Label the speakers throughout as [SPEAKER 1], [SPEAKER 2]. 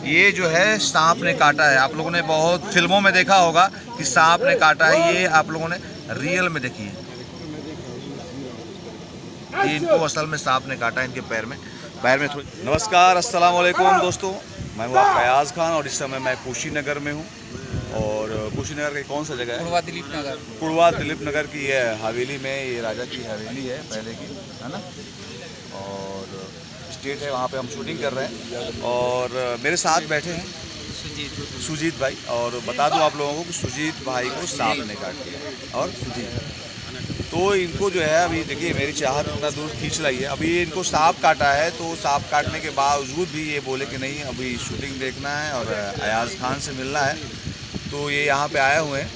[SPEAKER 1] ये जो है सांप ने काटा है। आप लोगों ने बहुत फिल्मों में देखा होगा कि सांप ने काटा है, ये आप लोगों ने रियल में देखी है। ये इनको असल में सांप ने काटा है, इनके पैर में थोड़ी। नमस्कार, अस्सलाम वालेकुम दोस्तों, मैं हूँ आपका अयाज खान और इस समय मैं कुशीनगर में हूँ। और कुशीनगर की कौन सा जगह है? कुड़वा दिलीप नगर की ये हवेली में, ये राजा की हवेली है पहले की, है ना। और स्टेट है, वहाँ पे हम शूटिंग कर रहे हैं। और मेरे साथ बैठे हैं सुजीत भाई। और बता दूं आप लोगों को कि सुजीत भाई को सांप ने काट दिया। और सुजीत तो इनको जो है, अभी देखिए मेरी चाहत इतना दूर खींच लाई है। अभी इनको सांप काटा है, तो सांप काटने के बावजूद भी ये बोले कि नहीं, अभी शूटिंग देखना है और अयाज खान से मिलना है। तो ये यहाँ पे आए हुए हैं।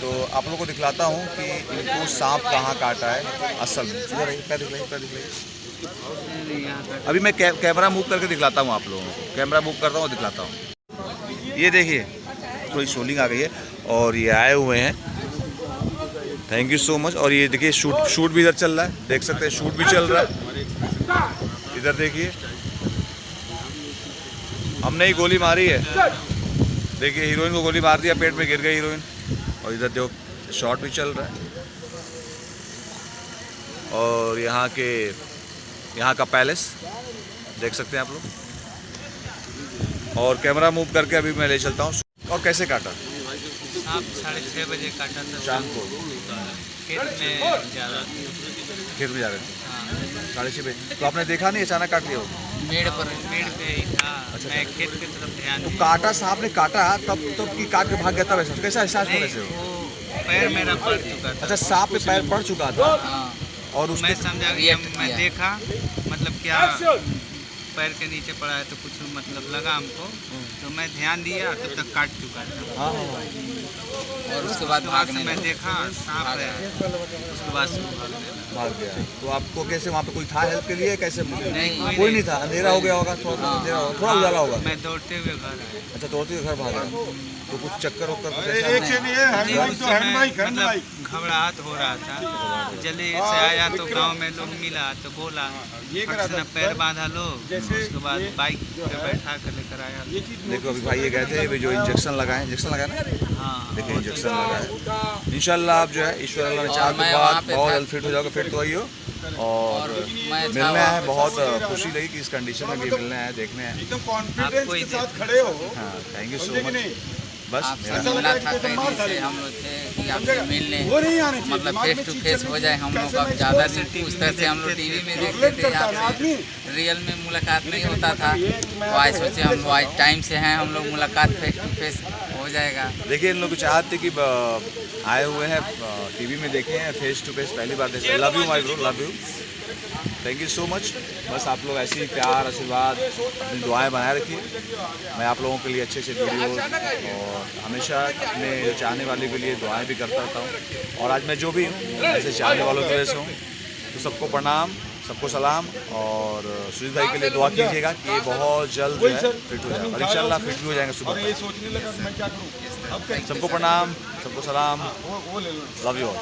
[SPEAKER 1] तो आप लोगों को दिखलाता हूँ कि इनको सांप कहाँ काटा है असल में। अभी मैं कैमरा मूव करके दिखलाता हूँ आप लोगों को। कैमरा मूव करता हूँ, दिखलाता हूँ। ये देखिए थोड़ी सोलिंग आ गई है और ये आए हुए हैं। Thank you so much. और ये देखिए शूट भी इधर चल रहा है, देख सकते हैं, शूट भी चल रहा है। इधर देखिए, हमने ही गोली मारी है। देखिए हीरोइन को गोली मार दिया, पेट में गिर गई हीरोइन। और इधर देखो शॉट भी चल रहा है। और यहाँ का पैलेस देख सकते हैं आप लोग। और कैमरा मूव करके अभी मैं ले चलता हूँ। और कैसे काटा?
[SPEAKER 2] सांप 6:30 बजे काटा था
[SPEAKER 1] शाम को।
[SPEAKER 2] खेत में जा रहे
[SPEAKER 1] थे 6:30 बजे। तो आपने देखा नहीं, अचानक काट लिया?
[SPEAKER 2] मेड़ पे ही था।
[SPEAKER 1] अच्छा,
[SPEAKER 2] मैं खेत की तरफ ध्यान
[SPEAKER 1] तो काटा, सांप ने काटा तब की काट के भाग गया था वैसा? कैसा एहसास हो? वैसे
[SPEAKER 2] वो पैर मेरा पड़ चुका था।
[SPEAKER 1] अच्छा, सांप पे पैर पड़ चुका था। और उसमें
[SPEAKER 2] मैं समझा कि मैं देखा, मतलब क्या पैर के नीचे पड़ा है तो कुछ मतलब लगा हमको, तो मैं ध्यान दिया, तब तक काट चुका था। और उसके बाद मैं देखा सांप है, उसके बाद
[SPEAKER 1] भाग गया। तो आपको कैसे, वहाँ पे कोई था हेल्प के लिए? कैसे?
[SPEAKER 2] नहीं,
[SPEAKER 1] कोई नहीं था, अंधेरा हो गया होगा, थोड़ा उजाला होगा।
[SPEAKER 2] मैं दौड़ते हुए घर आया।
[SPEAKER 1] अच्छा, दौड़ते हुए घर भागा। तो कुछ चक्कर वक्कर
[SPEAKER 2] मतलब घबराहट हो रहा था। जल्दी से आया तो गांव में लोग मिला तो बोला पैर बांधा लो, उसके बाद बाइक पे बैठा कर लेकर आया।
[SPEAKER 1] देखो अभी भाई ये गए थे, अभी जो इंजेक्शन लगाए ना। हाँ, देखिए इंजेक्शन लगाए। इंशाल्लाह आप जो है, ईश्वर अल्लाह ने चाहा तो बाद बहुत जल्द फिट हो जाओगे। फिट तो आइयो। और मिलने आए, बहुत खुशी लगी कि इस कंडीशन में भी मिलने आए, देखने आए।
[SPEAKER 3] एकदम कॉन्फिडेंस के साथ खड़े हो।
[SPEAKER 1] हाँ, थैंक यू सो मच। बस
[SPEAKER 4] मिलना था, कहीं से हम लोग थे कि आपसे मिलने, मतलब फेस टू फेस हो जाए हम लोग। अब ज़्यादा दिन उस तरह से हम लोग टीवी में देखते थे, आपसे रियल में मुलाकात नहीं होता था। तो आज सोचे हम लोग आज टाइम से हैं, हम लोग मुलाकात फेस टू फेस हो जाएगा।
[SPEAKER 1] देखिए इन लोग की चाहत थी कि आए हुए हैं, टीवी में देखे हैं, फेस टू फेस पहली बार देखे। Love you my bro, love you, thank you so much. बस आप लोग ऐसे ही प्यार, आशीर्वाद, अपनी दुआएं बनाए रखिए। मैं आप लोगों के लिए अच्छे वीडियो और हमेशा अपने चाहने वाले के लिए दुआएं भी करता रहता हूँ। और आज मैं जो भी हूँ ऐसे चाहने वालों की वजह से हूँ। तो सबको प्रणाम, सबको सलाम। और सुजीत भाई के लिए दुआ कीजिएगा कि ये बहुत जल्द जो है फिट हो जाए, और इंशाल्लाह फिट भी हो जाएंगे सुबह। सबको प्रणाम, सबको सलाम, लव यू ऑल।